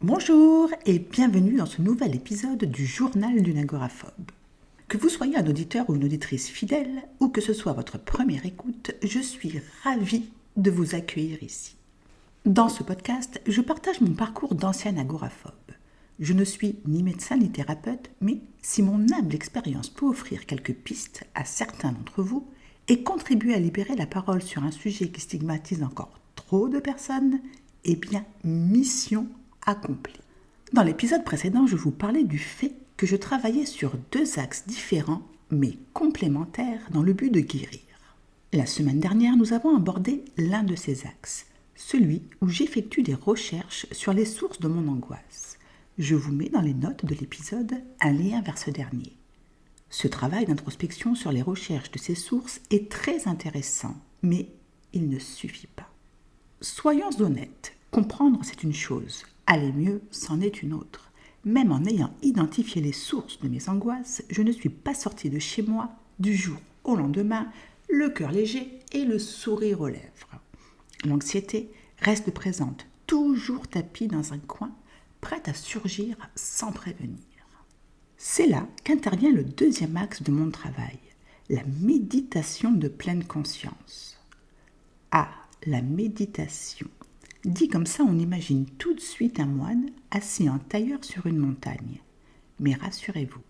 Bonjour et bienvenue dans ce nouvel épisode du Journal d'une agoraphobe. Que vous soyez un auditeur ou une auditrice fidèle, ou que ce soit votre première écoute, je suis ravie de vous accueillir ici. Dans ce podcast, je partage mon parcours d'ancienne agoraphobe. Je ne suis ni médecin ni thérapeute, mais si mon humble expérience peut offrir quelques pistes à certains d'entre vous et contribuer à libérer la parole sur un sujet qui stigmatise encore trop de personnes, eh bien, mission accompli. Dans l'épisode précédent, je vous parlais du fait que je travaillais sur deux axes différents mais complémentaires dans le but de guérir. La semaine dernière, nous avons abordé l'un de ces axes, celui où j'effectue des recherches sur les sources de mon angoisse. Je vous mets dans les notes de l'épisode un lien vers ce dernier. Ce travail d'introspection sur les recherches de ces sources est très intéressant, mais il ne suffit pas. Soyons honnêtes, comprendre c'est une chose, aller mieux c'en est une autre. Même en ayant identifié les sources de mes angoisses, je ne suis pas sortie de chez moi du jour au lendemain, le cœur léger et le sourire aux lèvres. L'anxiété reste présente, toujours tapie dans un coin, prête à surgir sans prévenir. C'est là qu'intervient le deuxième axe de mon travail, la méditation de pleine conscience. Ah, la méditation. Dit comme ça, on imagine tout de suite un moine assis en tailleur sur une montagne. Mais rassurez-vous,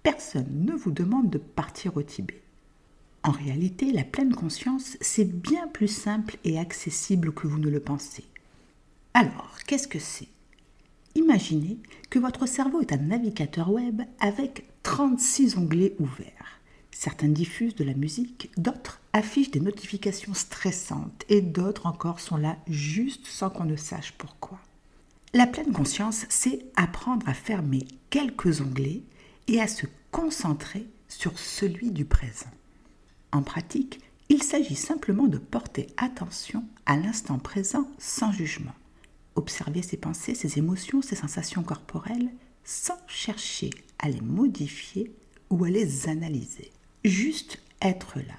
personne ne vous demande de partir au Tibet. En réalité, la pleine conscience, c'est bien plus simple et accessible que vous ne le pensez. Alors, qu'est-ce que c'est ? Imaginez que votre cerveau est un navigateur web avec 36 onglets ouverts. Certains diffusent de la musique, d'autres affichent des notifications stressantes et d'autres encore sont là juste sans qu'on ne sache pourquoi. La pleine conscience, c'est apprendre à fermer quelques onglets et à se concentrer sur celui du présent. En pratique, il s'agit simplement de porter attention à l'instant présent sans jugement. Observer ses pensées, ses émotions, ses sensations corporelles sans chercher à les modifier ou à les analyser. Juste être là.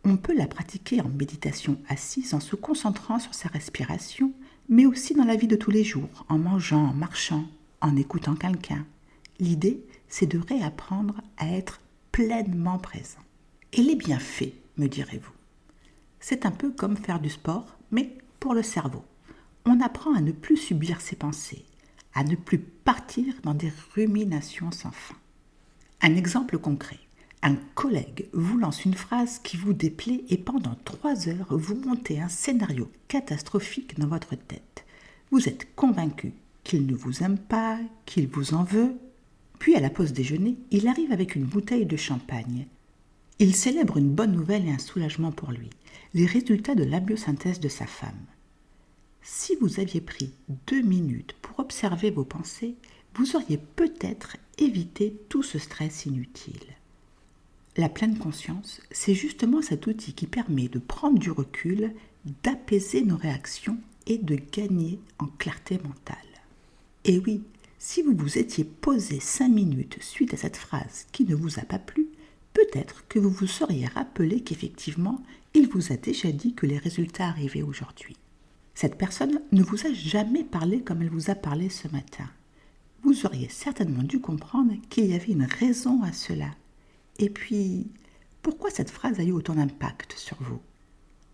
On peut la pratiquer en méditation assise en se concentrant sur sa respiration, mais aussi dans la vie de tous les jours, en mangeant, en marchant, en écoutant quelqu'un. L'idée, c'est de réapprendre à être pleinement présent. Et les bienfaits, me direz-vous. C'est un peu comme faire du sport, mais pour le cerveau. On apprend à ne plus subir ses pensées, à ne plus partir dans des ruminations sans fin. Un exemple concret. Un collègue vous lance une phrase qui vous déplaît et pendant 3 heures, vous montez un scénario catastrophique dans votre tête. Vous êtes convaincu qu'il ne vous aime pas, qu'il vous en veut. Puis à la pause déjeuner, il arrive avec une bouteille de champagne. Il célèbre une bonne nouvelle et un soulagement pour lui, les résultats de l'amyosynthèse de sa femme. Si vous aviez pris 2 minutes pour observer vos pensées, vous auriez peut-être évité tout ce stress inutile. La pleine conscience, c'est justement cet outil qui permet de prendre du recul, d'apaiser nos réactions et de gagner en clarté mentale. Et oui, si vous vous étiez posé 5 minutes suite à cette phrase qui ne vous a pas plu, peut-être que vous vous seriez rappelé qu'effectivement, il vous a déjà dit que les résultats arrivaient aujourd'hui. Cette personne ne vous a jamais parlé comme elle vous a parlé ce matin. Vous auriez certainement dû comprendre qu'il y avait une raison à cela. Et puis, pourquoi cette phrase a eu autant d'impact sur vous ?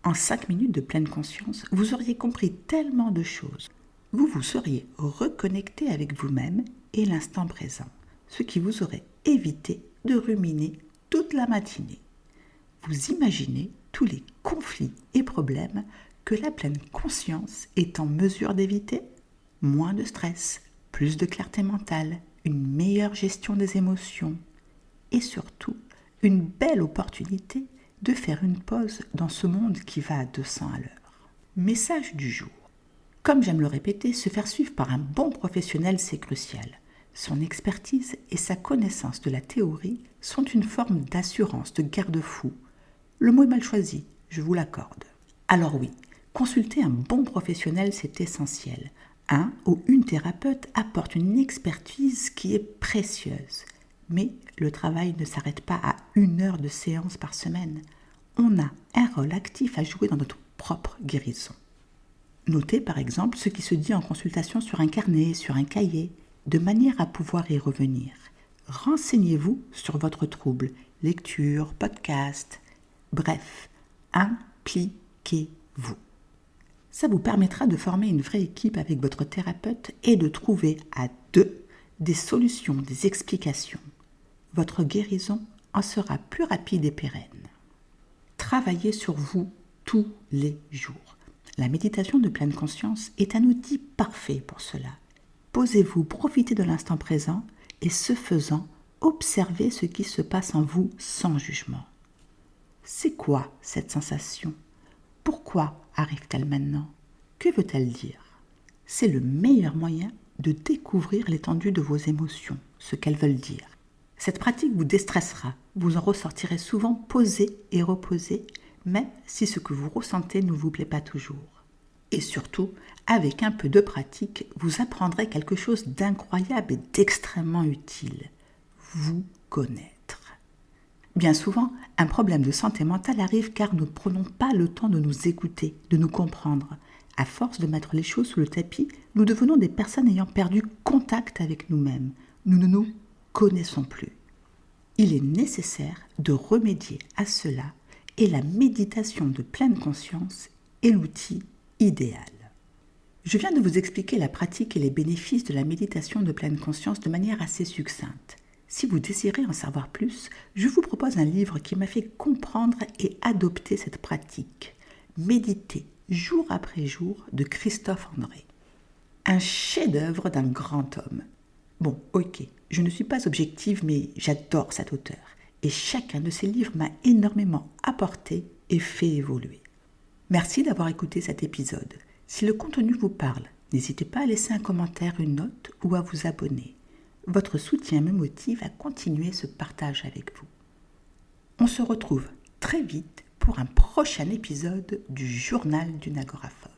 En 5 minutes de pleine conscience, vous auriez compris tellement de choses. Vous vous seriez reconnecté avec vous-même et l'instant présent, ce qui vous aurait évité de ruminer toute la matinée. Vous imaginez tous les conflits et problèmes que la pleine conscience est en mesure d'éviter ? Moins de stress, plus de clarté mentale, une meilleure gestion des émotions et surtout une belle opportunité de faire une pause dans ce monde qui va à 200 à l'heure. Message du jour. Comme j'aime le répéter, se faire suivre par un bon professionnel, c'est crucial. Son expertise et sa connaissance de la théorie sont une forme d'assurance, de garde-fou. Le mot est mal choisi, je vous l'accorde. Alors oui, consulter un bon professionnel, c'est essentiel. Un ou une thérapeute apporte une expertise qui est précieuse. Mais le travail ne s'arrête pas à 1 heure de séance par semaine. On a un rôle actif à jouer dans notre propre guérison. Notez par exemple ce qui se dit en consultation sur un carnet, sur un cahier, de manière à pouvoir y revenir. Renseignez-vous sur votre trouble, lecture, podcast, bref, impliquez-vous. Ça vous permettra de former une vraie équipe avec votre thérapeute et de trouver à deux des solutions, des explications. Votre guérison en sera plus rapide et pérenne. Travaillez sur vous tous les jours. La méditation de pleine conscience est un outil parfait pour cela. Posez-vous, profitez de l'instant présent et ce faisant, observez ce qui se passe en vous sans jugement. C'est quoi cette sensation ? Pourquoi arrive-t-elle maintenant ? Que veut-elle dire ? C'est le meilleur moyen de découvrir l'étendue de vos émotions, ce qu'elles veulent dire. Cette pratique vous déstressera, vous en ressortirez souvent posé et reposé, même si ce que vous ressentez ne vous plaît pas toujours. Et surtout, avec un peu de pratique, vous apprendrez quelque chose d'incroyable et d'extrêmement utile. Vous connaître. Bien souvent, un problème de santé mentale arrive car nous ne prenons pas le temps de nous écouter, de nous comprendre. À force de mettre les choses sous le tapis, nous devenons des personnes ayant perdu contact avec nous-mêmes. Nous ne nous connaissons plus. Il est nécessaire de remédier à cela et la méditation de pleine conscience est l'outil idéal. Je viens de vous expliquer la pratique et les bénéfices de la méditation de pleine conscience de manière assez succincte. Si vous désirez en savoir plus, je vous propose un livre qui m'a fait comprendre et adopter cette pratique. Méditer jour après jour de Christophe André. Un chef-d'œuvre d'un grand homme. Bon, ok, je ne suis pas objective, mais j'adore cet auteur. Et chacun de ses livres m'a énormément apporté et fait évoluer. Merci d'avoir écouté cet épisode. Si le contenu vous parle, n'hésitez pas à laisser un commentaire, une note ou à vous abonner. Votre soutien me motive à continuer ce partage avec vous. On se retrouve très vite pour un prochain épisode du Journal d'une agoraphobe.